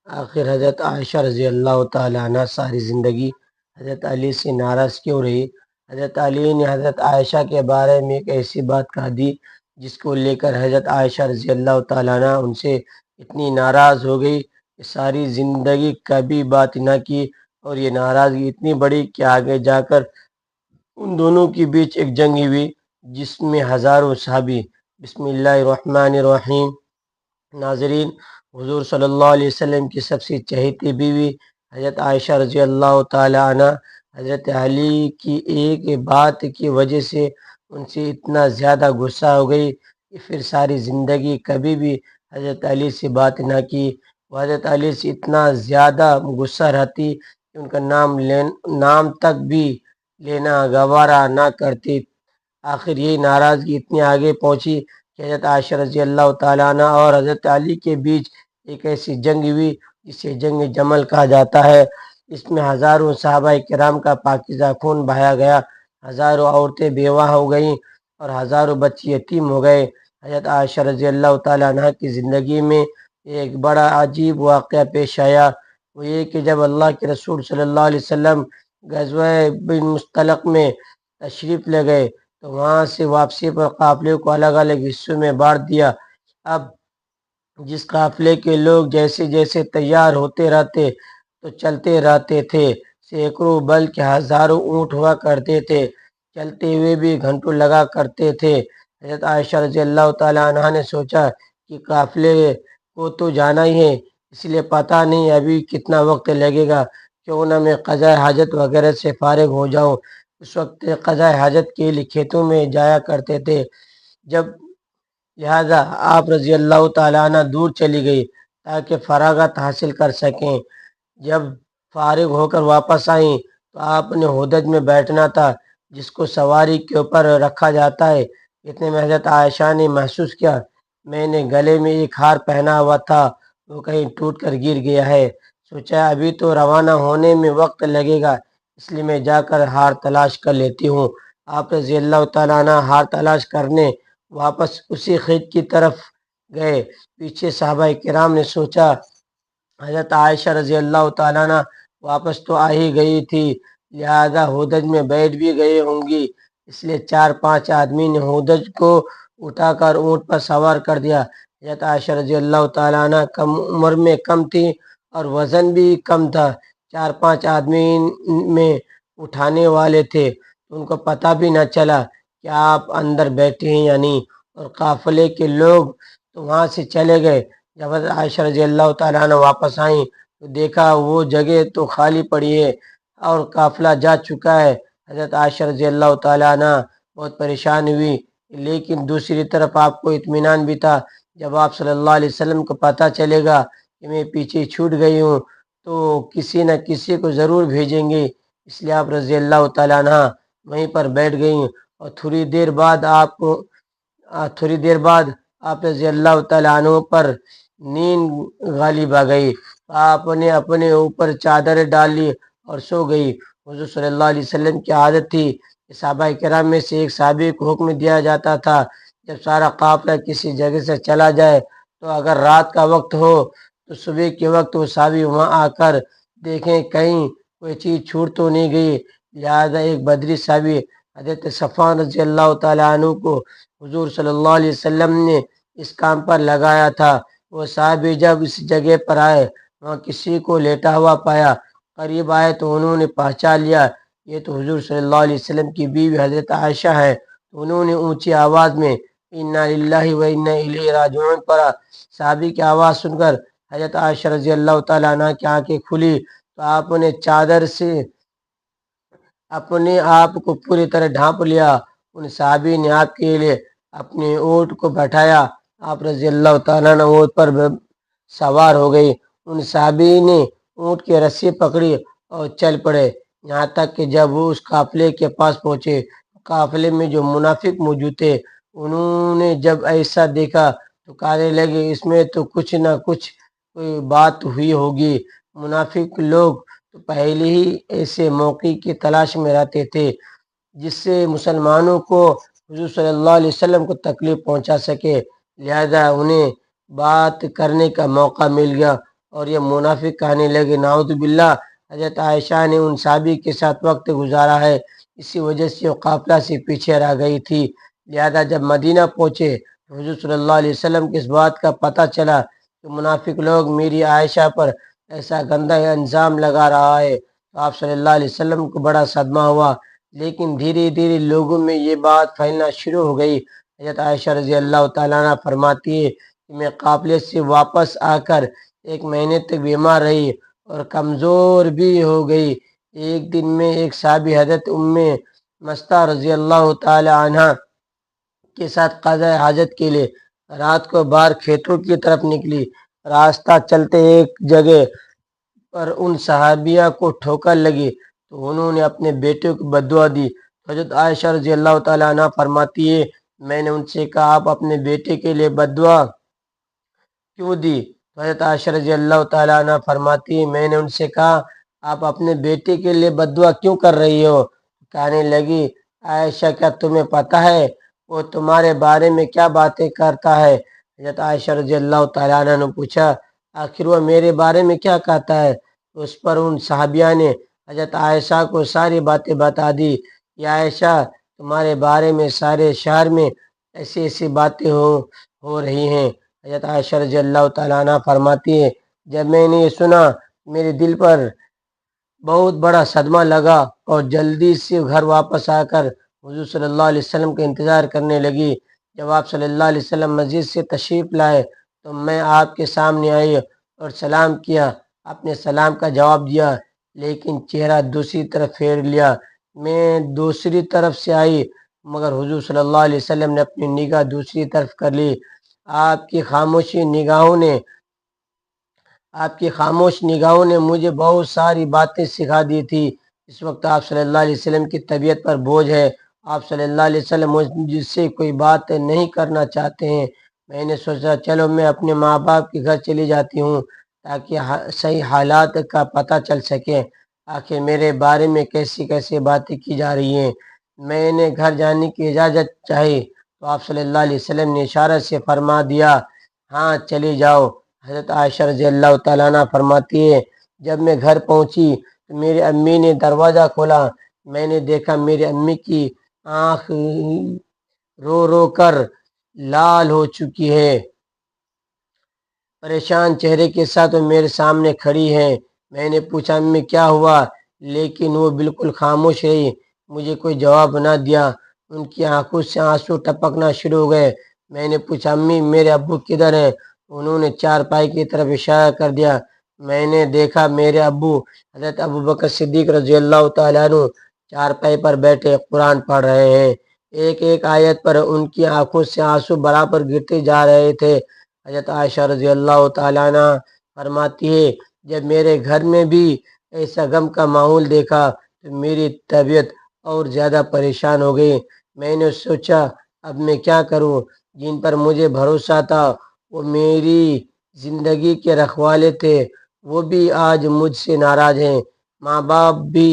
آخر حضرت عائشہ رضی اللہ تعالیٰ عنہ ساری زندگی حضرت علی سے ناراض کیوں رہی؟ حضرت علی نے حضرت عائشہ کے بارے میں ایک ایسی بات کہہ دی جس کو لے کر حضرت عائشہ رضی اللہ تعالیٰ عنہ ان سے اتنی ناراض ہو گئی کہ ساری زندگی کبھی بات نہ کی، اور یہ ناراضگی اتنی بڑی کہ آگے جا کر ان دونوں کے بیچ ایک جنگ ہوئی جس میں ہزاروں صحابی۔ بسم اللہ الرحمن الرحیم۔ ناظرین، حضور صلی اللہ علیہ وسلم کی سب سے چہیتی بیوی حضرت عائشہ رضی اللہ تعالی عنہ حضرت علی کی ایک بات کی وجہ سے ان سے اتنا زیادہ غصہ ہو گئی کہ پھر ساری زندگی کبھی بھی حضرت علی سے بات نہ کی۔ وہ حضرت علی سے اتنا زیادہ غصہ رہتی کہ ان کا نام تک بھی لینا گوارا نہ کرتی۔ آخر یہ ناراضگی اتنی آگے پہنچی کہ حضرت عائشہ رضی اللہ تعالیٰ عنہ اور حضرت علی کے بیچ ایک ایسی جنگ ہوئی جسے جنگ جمل کہا جاتا ہے۔ اس میں ہزاروں صحابہ کرام کا پاکیزہ خون بہایا گیا، ہزاروں عورتیں بیوہ ہو گئیں اور ہزاروں بچے یتیم ہو گئے۔ حضرت عائشہ رضی اللہ تعالیٰ عنہ کی زندگی میں ایک بڑا عجیب واقعہ پیش آیا، وہ یہ کہ جب اللہ کے رسول صلی اللہ علیہ وسلم غزوہ بن مستلق میں تشریف لے گئے تو وہاں سے واپسی پر قافلے کو الگ الگ حصوں میں بانٹ دیا۔ اب جس قافلے کے لوگ جیسے جیسے تیار ہوتے رہتے تو چلتے رہتے تھے، سینکڑوں بلکہ ہزاروں اونٹ ہوا کرتے تھے، چلتے ہوئے بھی گھنٹوں لگا کرتے تھے۔ حضرت عائشہ رضی اللہ تعالیٰ عنہ نے سوچا کہ قافلے کو تو جانا ہی ہے، اس لیے پتہ نہیں ابھی کتنا وقت لگے گا، کیوں نہ میں قضاء حاجت وغیرہ سے فارغ ہو جاؤں۔ اس وقت قضاء حاجت کے لیے کھیتوں میں جایا کرتے تھے، جب لہذا آپ رضی اللہ تعالیٰ عنہ دور چلی گئی تاکہ فراغت حاصل کر سکیں۔ جب فارغ ہو کر واپس آئیں تو آپ نے ہودج میں بیٹھنا تھا جس کو سواری کے اوپر رکھا جاتا ہے۔ اتنے میں حضرت عائشہ نے محسوس کیا میں نے گلے میں ایک ہار پہنا ہوا تھا وہ کہیں ٹوٹ کر گر گیا ہے۔ سوچا ابھی تو روانہ ہونے میں وقت لگے گا، اس لیے میں جا کر ہار تلاش کر لیتی ہوں۔ آپ رضی اللہ تعالیٰ عنہ ہار تلاش کرنے واپس اسی خیت کی طرف گئے۔ پیچھے صحابہ کرام نے سوچا حضرت عائشہ رضی اللہ تعالیٰ عنہ واپس تو آ ہی گئی تھی، لہذا ہودج میں بیٹھ بھی گئی ہوں گی، اس لیے 4-5 آدمی نے ہودج کو اٹھا کر اونٹ پر سوار کر دیا۔ حضرت عائشہ رضی اللہ تعالیٰ عنہ کم عمر میں کم تھی اور وزن بھی کم تھا، 4-5 آدمی میں اٹھانے والے تھے، ان کو پتہ بھی نہ چلا کہ آپ اندر بیٹھے ہیں یا نہیں، اور قافلے کے لوگ تو وہاں سے چلے گئے۔ جب حضرت عائشہ رضی اللہ تعالیٰ عنہ واپس آئیں تو دیکھا وہ جگہ تو خالی پڑی ہے اور قافلہ جا چکا ہے۔ حضرت عائشہ رضی اللہ تعالیٰ عنہ بہت پریشان ہوئی، لیکن دوسری طرف آپ کو اطمینان بھی تھا جب آپ صلی اللہ علیہ وسلم کو پتہ چلے گا کہ میں پیچھے چھوٹ گئی ہوں تو کسی نہ کسی کو ضرور بھیجیں گے، اس لیے آپ رضی اللہ تعالیٰ عنہ وہیں پر بیٹھ گئیں۔ اور تھوڑی دیر بعد آپ رضی اللہ تعالیٰ عنہ پر نیند غالب آ گئی، آپ نے اپنے اوپر چادر ڈال لی اور سو گئی۔ حضور صلی اللہ علیہ وسلم کی عادت تھی کہ صحابہ کرام میں سے ایک صحابی کو حکم دیا جاتا تھا جب سارا قافلہ کسی جگہ سے چلا جائے تو اگر رات کا وقت ہو تو صبح کے وقت وہ صحابی وہاں آ کر دیکھیں کہیں کوئی چیز چھوٹ تو نہیں گئی۔ لہذا ایک بدری صحابی حضرت صفوان رضی اللہ تعالیٰ عنہ کو حضور صلی اللہ علیہ وسلم نے اس کام پر لگایا تھا۔ وہ صحابی جب اس جگہ پر آئے وہاں کسی کو لیٹا ہوا پایا، قریب آئے تو انہوں نے پہچان لیا یہ تو حضور صلی اللہ علیہ وسلم کی بیوی حضرت عائشہ ہے۔ انہوں نے اونچی آواز میں انا للہ و انا الیہ راجعون پڑھا۔ صحابی کی آواز سن کر حضرت عائشہ رضی اللہ تعالیٰ عنہ کی آنکھیں کھلی تو آپ نے چادر سے اپنے آپ کو پوری طرح ڈھانپ لیا۔ ان صحابی نے آپ کے لیے اپنے اونٹ کو بٹھایا، آپ رضی اللہ تعالیٰ عنہ اونٹ پر سوار ہو گئی۔ ان صحابی نے اونٹ کی رسی پکڑی اور چل پڑے، یہاں تک کہ جب وہ اس قافلے کے پاس پہنچے، قافلے میں جو منافق موجود تھے انہوں نے جب ایسا دیکھا تو کہنے لگے اس میں تو کچھ نہ کچھ کوئی بات ہوئی ہوگی۔ منافق لوگ تو پہلے ہی ایسے موقع کی تلاش میں رہتے تھے جس سے مسلمانوں کو حضور صلی اللہ علیہ وسلم کو تکلیف پہنچا سکے، لہذا انہیں بات کرنے کا موقع مل گیا اور یہ منافق کہنے لگے نعوذ باللہ حضرت عائشہ نے ان صحابی کے ساتھ وقت گزارا ہے، اسی وجہ سے وہ قافلہ سے پیچھے رہ گئی تھی، لہذا جب مدینہ پہنچے تو حضور صلی اللہ علیہ وسلم کو اس بات کا پتہ چلا کہ منافق لوگ میری عائشہ پر ایسا گندا الزام لگا رہا ہے، تو آپ صلی اللہ علیہ وسلم کو بڑا صدمہ ہوا، لیکن دھیرے دھیرے لوگوں میں یہ بات پھیلنا شروع ہو گئی۔ حضرت عائشہ رضی اللہ تعالیٰ عنہ فرماتی ہے کہ میں قافلے سے واپس آ کر 1 مہینے تک بیمار رہی اور کمزور بھی ہو گئی۔ ایک دن میں ایک صحابی حضرت ام مستہ رضی اللہ تعالی عنہ کے ساتھ قضاء حاجت کے لیے رات کو باہر کھیتوں کی طرف نکلی، راستہ چلتے ایک جگہ پر ان صحابیہ کو ٹھوکر لگی تو انہوں نے اپنے بیٹے کو بددعا دی۔ حضرت عائشہ رضی اللہ تعالی عنہ فرماتی ہے میں نے ان سے کہا آپ اپنے بیٹے کے لیے بددعا کیوں دی؟ حضرت عائشہ رضی اللہ تعالیٰ عنہ فرماتی ہے میں نے ان سے کہا آپ اپنے بیٹے کے لیے بددعا کیوں کر رہی ہو؟ کہنے لگی عائشہ کیا تمہیں پتہ ہے وہ تمہارے بارے میں کیا باتیں کرتا ہے؟ حضرت عائشہ رضی اللہ تعالیٰ عنہ نے پوچھا آخر وہ میرے بارے میں کیا کہتا ہے؟ اس پر ان صحابیہ نے حضرت عائشہ کو ساری باتیں بتا دی کہ عائشہ تمہارے بارے میں سارے شہر میں ایسی ایسی باتیں ہو رہی ہیں۔ حضرت عائشہ رضی اللہ تعالیٰ عنہ فرماتی ہے جب میں نے یہ سنا میرے دل پر بہت بڑا صدمہ لگا اور جلدی سے گھر واپس آ کر حضور صلی اللہ علیہ وسلم کا انتظار کرنے لگی۔ جب آپ صلی اللہ علیہ وسلم مسجد سے تشریف لائے تو میں آپ کے سامنے آئی اور سلام کیا، آپ نے سلام کا جواب دیا لیکن چہرہ دوسری طرف پھیر لیا۔ میں دوسری طرف سے آئی مگر حضور صلی اللہ علیہ وسلم نے اپنی نگاہ دوسری طرف کر لی۔ آپ کی خاموش نگاہوں نے مجھے بہت ساری باتیں سکھا دی تھی۔ اس وقت آپ صلی اللہ علیہ وسلم کی طبیعت پر بوجھ ہے، آپ صلی اللہ علیہ وسلم مجھ سے کوئی بات نہیں کرنا چاہتے ہیں۔ میں نے سوچا چلو میں اپنے ماں باپ کے گھر چلی جاتی ہوں تاکہ صحیح حالات کا پتہ چل سکے، آخر میرے بارے میں کیسی کیسی باتیں کی جا رہی ہیں۔ میں نے گھر جانے کی اجازت چاہی تو آپ صلی اللہ علیہ وسلم نے اشارہ سے فرما دیا ہاں چلی جاؤ۔ حضرت عائشہ رضی اللہ تعالیٰ عنہ فرماتی ہے جب میں گھر پہنچی تو میری امی نے دروازہ کھولا، میں نے دیکھا میری امی کی آنکھ رو رو کر لال ہو چکی ہے، پریشان چہرے کے ساتھ وہ میرے سامنے کھڑی ہیں۔ میں نے پوچھا امی کیا ہوا، لیکن وہ بالکل خاموش رہی، مجھے کوئی جواب نہ دیا، ان کی آنکھوں سے آنسو ٹپکنا شروع ہو گئے۔ میں نے پوچھا امی میرے ابو کدھر ہیں؟ انہوں نے چارپائی کی طرف اشارہ کر دیا۔ میں نے دیکھا میرے ابو حضرت ابوبکر صدیق رضی اللہ تعالیٰ عنہ چارپائی پر بیٹھے قرآن پڑھ رہے ہیں، ایک ایک آیت پر ان کی آنکھوں سے آنسو برابر گرتے جا رہے تھے۔ حضرت عائشہ رضی اللہ تعالیٰ عنہ فرماتی ہے جب میرے گھر میں بھی ایسا غم کا ماحول دیکھا تو میری طبیعت اور زیادہ پریشان ہو گئی۔ میں نے سوچا اب میں کیا کروں، جن پر مجھے بھروسہ تھا وہ میری زندگی کے رکھوالے تھے، وہ بھی آج مجھ سے ناراض ہیں، ماں باپ بھی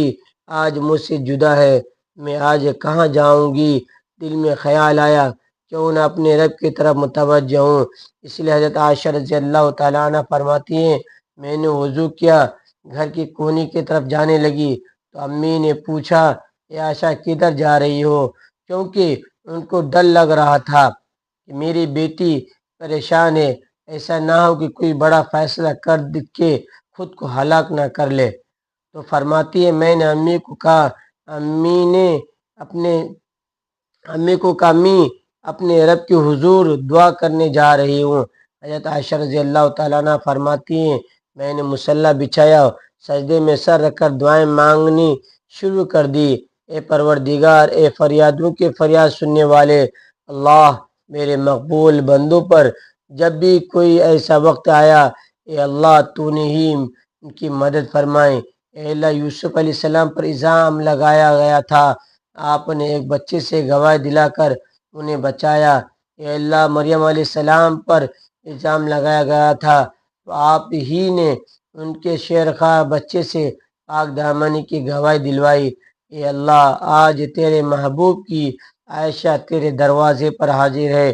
آج مجھ سے جدا ہے، میں آج کہاں جاؤں گی؟ دل میں خیال آیا کیوں نہ اپنے رب کی طرف متوجہ ہوں، اس لیے حضرت عائشہ رضی اللہ تعالیٰ عنہ فرماتی ہیں میں نے وضو کیا، گھر کی کونے کی طرف جانے لگی تو امی نے پوچھا اے عائشہ کدھر جا رہی ہو؟ کیونکہ ان کو ڈر لگ رہا تھا کہ میری بیٹی پریشان ہے، ایسا نہ ہو کہ کوئی بڑا فیصلہ کر کے خود کو ہلاک نہ کر لے۔ تو فرماتی ہے میں نے امی کو کہا امی اپنے رب کی حضور دعا کرنے جا رہی ہوں۔ حضرت عائشہ رضی اللہ تعالیٰ عنہ فرماتی ہیں میں نے مصلی بچھایا، سجدے میں سر رکھ کر دعائیں مانگنی شروع کر دی، اے پروردگار، اے فریادوں کے فریاد سننے والے اللہ، میرے مقبول بندوں پر جب بھی کوئی ایسا وقت آیا اے اللہ تو نے ہی ان کی مدد فرمائے۔ اے اللہ یوسف علیہ السلام پر الزام لگایا گیا تھا، آپ نے ایک بچے سے گواہی دلا کر انہیں بچایا۔ اے اللہ مریم علیہ السلام پر الزام لگایا گیا تھا تو آپ ہی نے ان کے شیرخواہ بچے سے پاک دامنی کی گواہی دلوائی۔ اے اللہ آج تیرے محبوب کی عائشہ تیرے دروازے پر حاضر ہے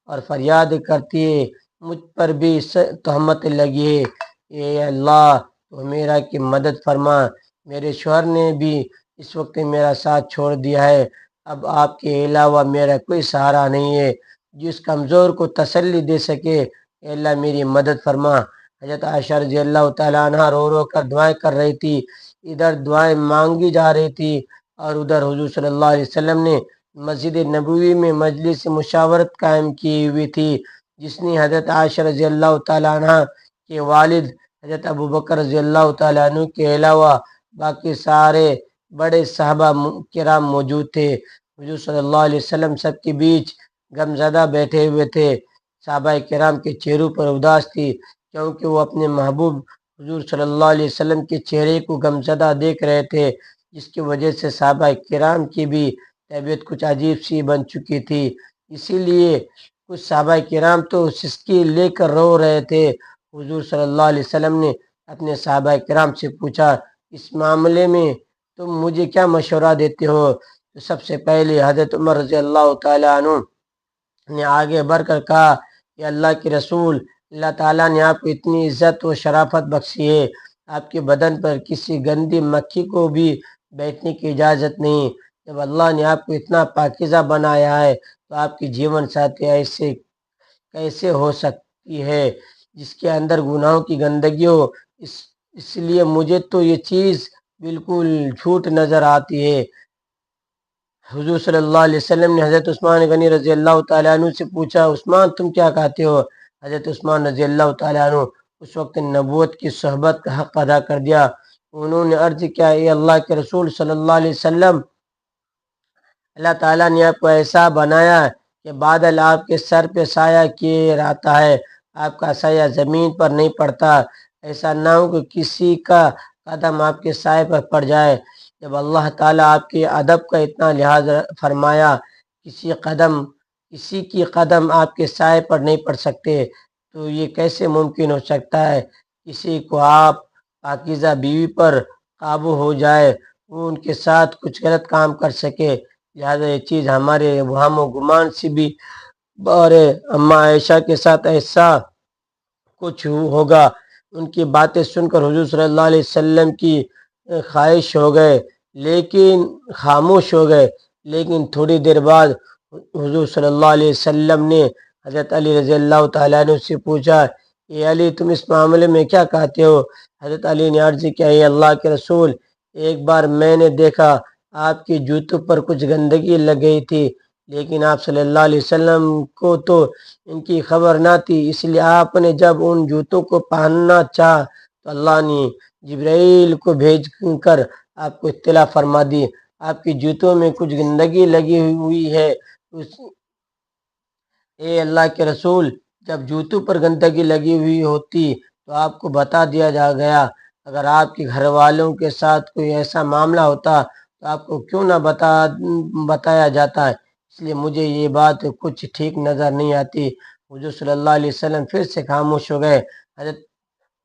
اور فریاد کرتی ہے مجھ پر بھی تہمت لگی ہے، اے اللہ تو میرا کی مدد فرما، میرے شوہر نے بھی اس وقت میرا ساتھ چھوڑ دیا ہے، اب آپ کے علاوہ میرا کوئی سہارا نہیں ہے جس کمزور کو تسلی دے سکے، اے اللہ میری مدد فرما۔ حضرت عائشہ رضی اللہ تعالیٰ عنہ رو رو کر دعائیں کر رہی تھی، ادھر دعائیں مانگی جا رہی تھی اور ادھر حضور صلی اللہ علیہ وسلم نے مسجد نبوی میں مجلس مشاورت قائم کی ہوئی تھی، جس نے حضرت عائشہ رضی اللہ تعالیٰ عنہ کے والد حضرت ابوبکر رضی اللہ تعالیٰ عنہ کے علاوہ باقی سارے بڑے صحابہ کرام موجود تھے۔ حضور صلی اللہ علیہ وسلم سب کے بیچ غمزدہ بیٹھے ہوئے تھے، صحابہ کرام کے چہروں پر اداس تھی کیونکہ وہ اپنے محبوب حضور صلی اللہ علیہ وسلم کے چہرے کو غمزدہ دیکھ رہے تھے، جس کی وجہ سے صحابہ کرام کی بھی طبیعت کچھ عجیب سی بن چکی تھی۔ اسی لیے کچھ صحابہ کرام تو سسکی لے کر رو رہے تھے۔ حضور صلی اللہ علیہ وسلم نے اپنے صحابہ کرام سے پوچھا، اس معاملے میں تم مجھے کیا مشورہ دیتے ہو؟ تو سب سے پہلے حضرت عمر رضی اللہ تعالیٰ عنہ نے آگے بڑھ کر کہا کہ اللہ کے رسول، اللہ تعالیٰ نے آپ کو اتنی عزت و شرافت بخشی ہے، آپ کے بدن پر کسی گندی مکھی کو بھی بیٹھنے کی اجازت نہیں۔ جب اللہ نے آپ کو اتنا پاکیزہ بنایا ہے تو آپ کی جیون ساتھی ایسے کیسے ہو سکتی ہے جس کے اندر گناہوں کی گندگی ہو؟ اس لیے مجھے تو یہ چیز بالکل جھوٹ نظر آتی ہے۔ حضور صلی اللہ علیہ وسلم نے حضرت عثمان غنی رضی اللہ تعالیٰ عنہ سے پوچھا، عثمان تم کیا کہتے ہو؟ حضرت عثمان رضی اللہ تعالیٰ عنہ اس وقت نبوت کی صحبت کا حق ادا کر دیا۔ انہوں نے عرض کیا، اے اللہ کے رسول صلی اللہ علیہ وسلم، اللہ تعالیٰ نے آپ کو ایسا بنایا کہ بادل آپ کے سر پہ سایہ کیے رہتا ہے، آپ کا سایہ زمین پر نہیں پڑتا، ایسا نہ ہو کہ کسی کا قدم آپ کے سائے پر پڑ جائے۔ جب اللہ تعالیٰ آپ کے ادب کا اتنا لحاظ فرمایا، کسی کی قدم آپ کے سائے پر نہیں پڑ سکتے، تو یہ کیسے ممکن ہو سکتا ہے کسی کو آپ پاکیزہ بیوی پر قابو ہو جائے، وہ ان کے ساتھ کچھ غلط کام کر سکے؟ لہٰذا یہ چیز ہمارے وہم و گمان سے بھی اور اماں عائشہ کے ساتھ ایسا کچھ ہوگا۔ ان کی باتیں سن کر حضور صلی اللہ علیہ وسلم کی خواہش ہو گئے، لیکن خاموش ہو گئے۔ لیکن تھوڑی دیر بعد حضور صلی اللہ علیہ وسلم نے حضرت علی رضی اللہ تعالیٰ عنہ سے پوچھا، اے علی تم اس معاملے میں کیا کہتے ہو؟ حضرت علی نے عرض کیا، اے اللہ کے رسول، ایک بار میں نے دیکھا آپ کے جوتوں پر کچھ گندگی لگ گئی تھی، لیکن آپ صلی اللہ علیہ وسلم کو تو ان کی خبر نہ تھی، اس لیے آپ نے جب ان جوتوں کو پہننا چاہا تو اللہ نے جبرائیل کو بھیج کر آپ کو اطلاع فرما دی، آپ کی جوتوں میں کچھ گندگی لگی ہوئی ہے۔ اے اللہ کے رسول، جب جوتوں پر گندگی لگی ہوئی ہوتی تو آپ کو بتا دیا گیا، اگر آپ کے گھر والوں کے ساتھ کوئی ایسا معاملہ ہوتا تو آپ کو کیوں نہ بتایا جاتا ہے؟ اس لیے مجھے یہ بات کچھ ٹھیک نظر نہیں آتی۔ حضور صلی اللہ علیہ وسلم پھر سے خاموش ہو گئے۔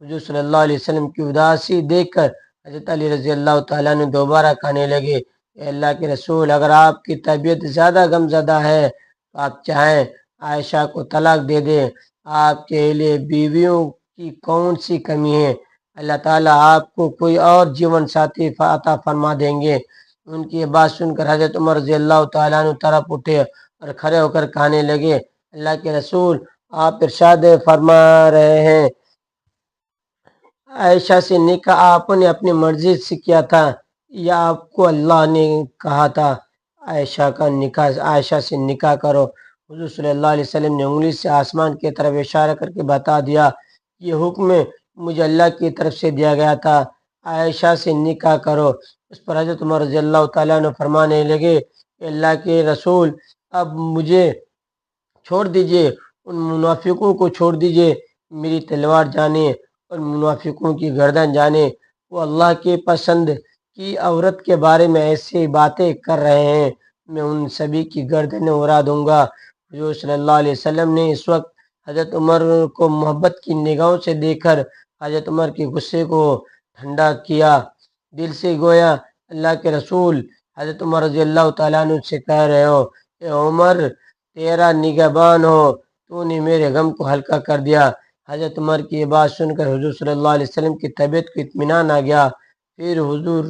حضور صلی اللہ علیہ وسلم کی اداسی دیکھ کر حضرت علی رضی اللہ تعالیٰ نے دوبارہ کہنے لگے، اے اللہ کے رسول، اگر آپ کی طبیعت زیادہ غمزدہ ہے تو آپ چاہیں عائشہ کو طلاق دے دیں، آپ کے لیے بیویوں کی کون سی کمی ہے؟ اللہ تعالیٰ آپ کو کوئی اور جیون ساتھی عطا فرما دیں گے۔ ان کی بات سن کر حضرت عمر رضی اللہ تعالیٰ عنہ طرف اٹھے اور کھڑے ہو کر کہنے لگے، اللہ کے رسول، آپ ارشاد فرما رہے ہیں عائشہ سے نکاح آپ نے اپنی مرضی سے کیا تھا یا آپ کو اللہ نے کہا تھا عائشہ سے نکاح کرو؟ حضور صلی اللہ علیہ وسلم نے انگلی سے آسمان کی طرف اشارہ کر کے بتا دیا، یہ حکم مجھے اللہ کی طرف سے دیا گیا تھا، عائشہ سے نکاح کرو۔ اس پر حضرت عمر رضی اللہ تعالیٰ نے فرمانے لگے، اللہ کے رسول، اب مجھے چھوڑ دیجئے، ان منافقوں کو چھوڑ دیجئے، میری تلوار جانے اور منافقوں کی گردن جانے، وہ اللہ کے پسند کی عورت کے بارے میں ایسی باتیں کر رہے ہیں، میں ان سبھی کی گردنیں اڑا دوں گا۔ حضور صلی اللہ علیہ وسلم نے اس وقت حضرت عمر کو محبت کی نگاہوں سے دیکھ کر حضرت عمر کے غصے کو ٹھنڈا کیا، دل سے گویا اللہ کے رسول حضرت عمر رضی اللہ تعالیٰ عنہ سے کہہ رہے ہو، اے عمر، تیرا نگہبان ہو، تو نے میرے غم کو ہلکا کر دیا۔ حضرت عمر کی یہ بات سن کر حضور صلی اللہ علیہ وسلم کی طبیعت کو اطمینان آ گیا۔ پھر حضور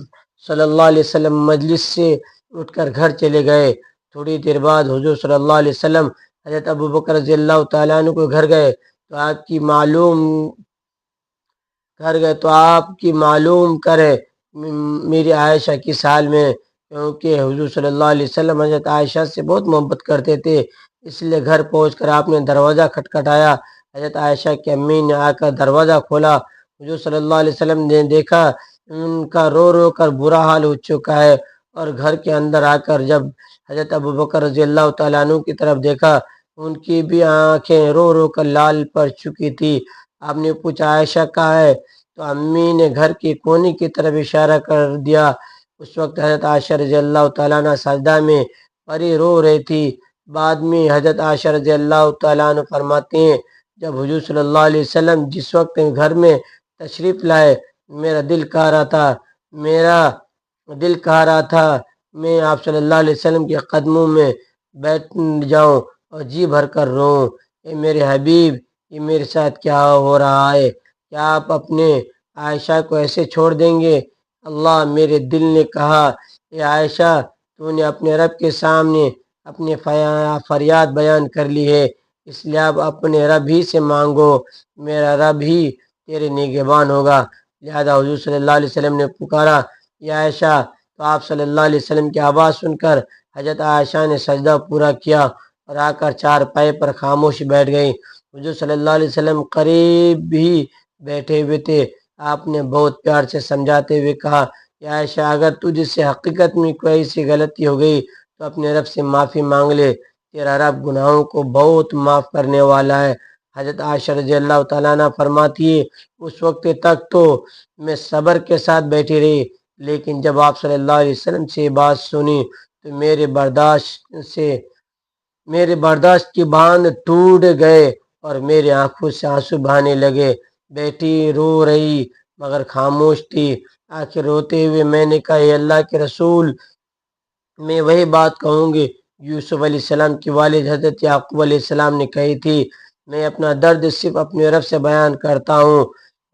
صلی اللہ علیہ وسلم مجلس سے اٹھ کر گھر چلے گئے۔ تھوڑی دیر بعد حضور صلی اللہ علیہ وسلم حضرت ابوبکر رضی اللہ تعالیٰ عنہ کو گھر گئے تو آپ کی معلوم کرے میری عائشہ کس حال میں، کیونکہ حضور صلی اللہ علیہ وسلم حضرت عائشہ سے بہت محبت کرتے تھے، اس لیے گھر پہنچ کر آپ نے دروازہ کھٹکھٹایا۔ حضرت عائشہ کی امی نے آ کر دروازہ کھولا۔ حضور صلی اللہ علیہ وسلم نے دیکھا ان کا رو رو کر برا حال ہو چکا ہے، اور گھر کے اندر آ کر جب حضرت ابوبکر رضی اللہ تعالیٰ عنہ کی طرف دیکھا، ان کی بھی آنکھیں رو رو کر لال پڑ چکی تھی۔ آپ نے پوچھا عائشہ کہاں ہے؟ تو امی نے گھر کی کونے کی طرف اشارہ کر دیا۔ اس وقت حضرت عائشہ رضی اللہ تعالیٰ عنہ سجدہ میں پڑی رو رہی تھی۔ بعد میں حضرت عائشہ رضی اللہ تعالیٰ عنہ فرماتی ہیں، جب حضور صلی اللہ علیہ وسلم جس وقت گھر میں تشریف لائے، میرا دل کہہ رہا تھا میں آپ صلی اللہ علیہ وسلم کے قدموں میں بیٹھ جاؤں اور جی بھر کر روؤں۔ اے میرے حبیب، یہ میرے ساتھ کیا ہو رہا ہے؟ کیا آپ اپنے عائشہ کو ایسے چھوڑ دیں گے؟ اللہ، میرے دل نے کہا، اے عائشہ، تو نے اپنے رب کے سامنے اپنی فریاد بیان کر لی ہے، اس لیے اب اپنے رب ہی سے مانگو، میرا رب ہی تیرے نگہبان ہوگا۔ لہذا حضور صلی اللہ علیہ وسلم نے پکارا، یا عائشہ، تو آپ صلی اللہ علیہ وسلم کی آواز سن کر حضرت عائشہ نے سجدہ پورا کیا اور آ کر چار پائے پر خاموش بیٹھ گئی۔ حضور صلی اللہ علیہ وسلم قریب ہی بیٹھے ہوئے تھے۔ آپ نے بہت پیار سے سمجھاتے ہوئے کہا، یا عائشہ، اگر تجھ سے حقیقت میں کوئی سی غلطی ہو گئی تو اپنے رب سے معافی مانگ لے، تیرا رب گناہوں کو بہت معاف کرنے والا ہے۔ حضرت عائشہ رضی اللہ تعالیٰ عنہ فرماتی ہے، اس وقت تک تو میں صبر کے ساتھ بیٹھی رہی، لیکن جب آپ صلی اللہ علیہ وسلم سے یہ بات سنی تو میرے برداشت کی باندھ ٹوٹ گئے اور میری آنکھوں سے آنسو بہانے لگے۔ بیٹی رو رہی مگر خاموش تھی۔ آخر روتے ہوئے میں نے کہا، اے اللہ کے رسول، میں وہی بات کہوں گی یوسف علیہ السلام کی والد حضرت یعقوب علیہ السلام نے کہی تھی، میں اپنا درد صرف اپنے رب سے بیان کرتا ہوں،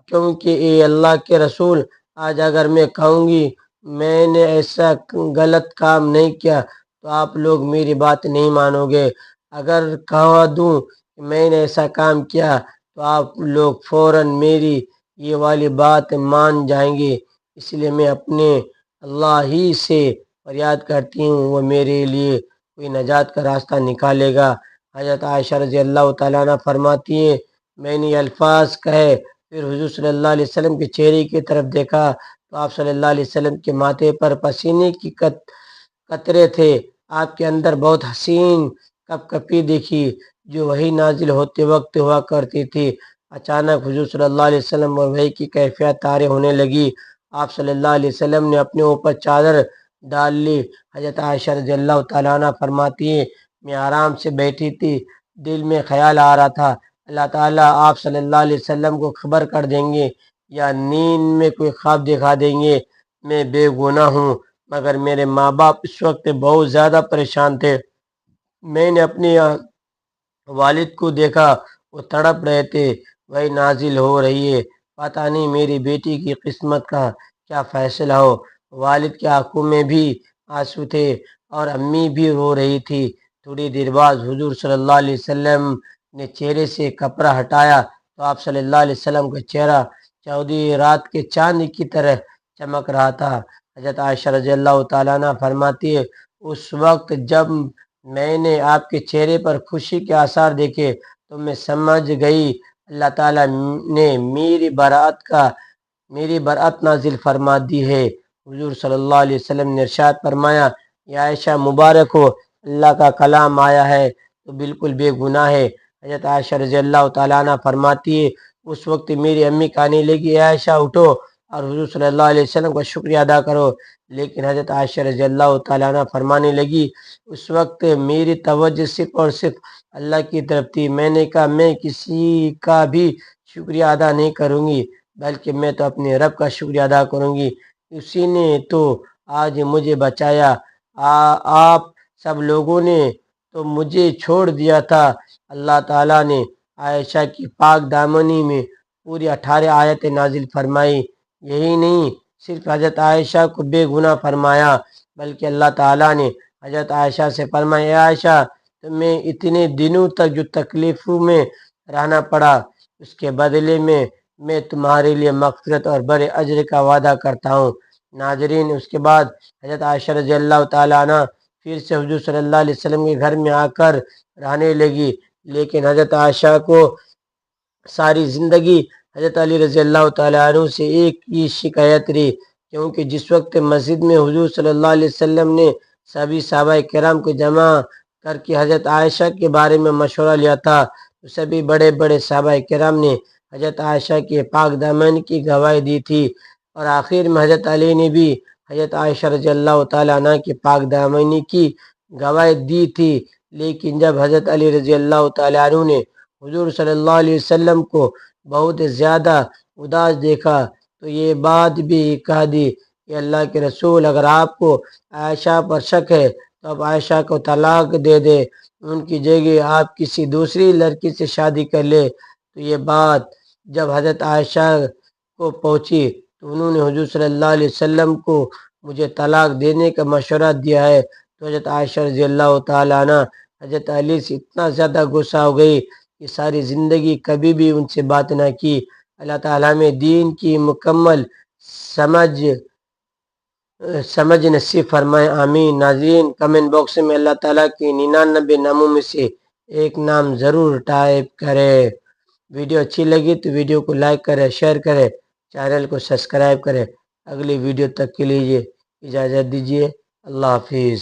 کیونکہ اے اللہ کے رسول، آج اگر میں کہوں گی میں نے ایسا غلط کام نہیں کیا تو آپ لوگ میری بات نہیں مانو گے، اگر کہہ دوں کہ میں نے ایسا کام کیا تو آپ لوگ فوراً میری یہ والی بات مان جائیں گے، اس لیے میں اپنے اللہ ہی سے فریاد کرتی ہوں، وہ میرے لیے کوئی نجات کا راستہ نکالے گا۔ حضرت عائشہ رضی اللہ تعالیٰ عنہ فرماتی ہیں، میں نے یہ الفاظ کہے، پھر حضور صلی اللہ علیہ وسلم کے چہرے کی طرف دیکھا تو آپ صلی اللہ علیہ وسلم کے ماتھے پر پسینے کی قطرے تھے۔ آپ کے اندر بہت حسین کپ کپی دیکھی جو وہی نازل ہوتے وقت ہوا کرتی تھی۔ اچانک حضور صلی اللہ علیہ وسلم اور وحی کی کیفیت طاری ہونے لگی۔ آپ صلی اللہ علیہ وسلم نے اپنے اوپر چادر ڈال لی۔ حضرت عائشہ رضی اللہ تعالیٰ عنہ فرماتی ہیں، میں آرام سے بیٹھی تھی، دل میں خیال آ رہا تھا، اللہ تعالیٰ آپ صلی اللہ علیہ وسلم کو خبر کر دیں گے یا نیند میں کوئی خواب دکھا دیں گے، میں بے گناہ ہوں، مگر میرے ماں باپ اس وقت بہت زیادہ پریشان تھے۔ میں نے اپنے والد کو دیکھا، وہ تڑپ رہے تھے، وہی نازل ہو رہی ہے، پتہ نہیں میری بیٹی کی قسمت کا کیا فیصلہ ہو۔ والد کی آنکھوں میں بھی آنسو تھے اور امی بھی رو رہی تھی۔ تھوڑی دیر بعد حضور صلی اللہ علیہ وسلم نے چہرے سے کپڑا ہٹایا تو آپ صلی اللہ علیہ وسلم کا چہرہ چودھری رات کے چاند کی طرح چمک رہا تھا۔ حضرت عائشہ رضی اللہ تعالیٰ عنہ فرماتی ہے، اس وقت جب میں نے آپ کے چہرے پر خوشی کے آثار دیکھے تو میں سمجھ گئی اللہ تعالیٰ نے میری برات نازل فرما دی ہے۔ حضور صلی اللہ علیہ وسلم نے ارشاد فرمایا، یا عائشہ مبارک ہو، اللہ کا کلام آیا ہے تو بالکل بے گناہ ہے۔ حضرت عائشہ رضی اللہ تعالیٰ عنہ فرماتی ہے، اس وقت میری امی کہنے لگی، اے عائشہ اٹھو اور حضور صلی اللہ علیہ وسلم کا شکریہ ادا کرو، لیکن حضرت عائشہ رضی اللہ تعالیٰ عنہ فرمانے لگی، اس وقت میری توجہ صرف اور صرف اللہ کی طرف تھی، میں نے کہا میں کسی کا بھی شکریہ ادا نہیں کروں گی، بلکہ میں تو اپنے رب کا شکریہ ادا کروں گی، اسی نے تو آج مجھے بچایا، آپ سب لوگوں نے تو مجھے چھوڑ دیا تھا، اللہ تعالیٰ نے عائشہ کی پاک دامنی میں پوری 18 آیتیں نازل فرمائی۔ یہی نہیں، صرف حضرت عائشہ کو بے گناہ فرمایا، بلکہ اللہ تعالیٰ نے حضرت عائشہ سے فرمایا، اے عائشہ تمہیں اتنے دنوں تک جو تکلیفوں میں رہنا پڑا، اس کے بدلے میں تمہارے لیے مغفرت اور بڑے اجر کا وعدہ کرتا ہوں۔ ناظرین، اس کے بعد حضرت عائشہ رضی اللہ تعالیٰ عنہ پھر سے حضور صلی اللہ علیہ وسلم کے گھر میں آ کر رہنے لگی، لیکن حضرت عائشہ کو ساری زندگی حضرت علی رضی اللہ تعالیٰ عنہ سے ایک ہی شکایت رہی، کیونکہ جس وقت مسجد میں حضور صلی اللہ علیہ وسلم نے سبھی صحابہ کرام کو جمع کر کے حضرت عائشہ کے بارے میں مشورہ لیا تھا، تو سبھی بڑے بڑے صحابہ کرام نے حضرت عائشہ کے پاک دامن کی گواہی دی تھی، اور آخر میں حضرت علی نے بھی حضرت عائشہ رضی اللہ تعالیٰ عنہ کی پاک دامنی کی گواہی دی تھی۔ لیکن جب حضرت علی رضی اللہ تعالیٰ عنہ نے حضور صلی اللہ علیہ وسلم کو بہت زیادہ اداس دیکھا تو یہ بات بھی کہہ دی کہ اللہ کے رسول، اگر آپ کو عائشہ پر شک ہے تو آپ عائشہ کو طلاق دے دے، ان کی جگہ آپ کسی دوسری لڑکی سے شادی کر لے۔ تو یہ بات جب حضرت عائشہ کو پہنچی تو انہوں نے حضور صلی اللہ علیہ وسلم کو مجھے طلاق دینے کا مشورہ دیا ہے، تو حضرت عائشہ رضی اللہ تعالیٰ عنہ حضرت علی سے اتنا زیادہ غصہ ہو گئی کہ ساری زندگی کبھی بھی ان سے بات نہ کی۔ اللہ تعالیٰ میں دین کی مکمل سمجھ نصیب فرمائے، آمین۔ ناظرین، کمنٹ باکس میں اللہ تعالیٰ کی 99 ناموں میں سے ایک نام ضرور ٹائپ کرے۔ ویڈیو اچھی لگی تو ویڈیو کو لائک کرے، شیئر کرے، چینل کو سبسکرائب کرے۔ اگلی ویڈیو تک کے لیے اجازت دیجیے، اللہ حافظ۔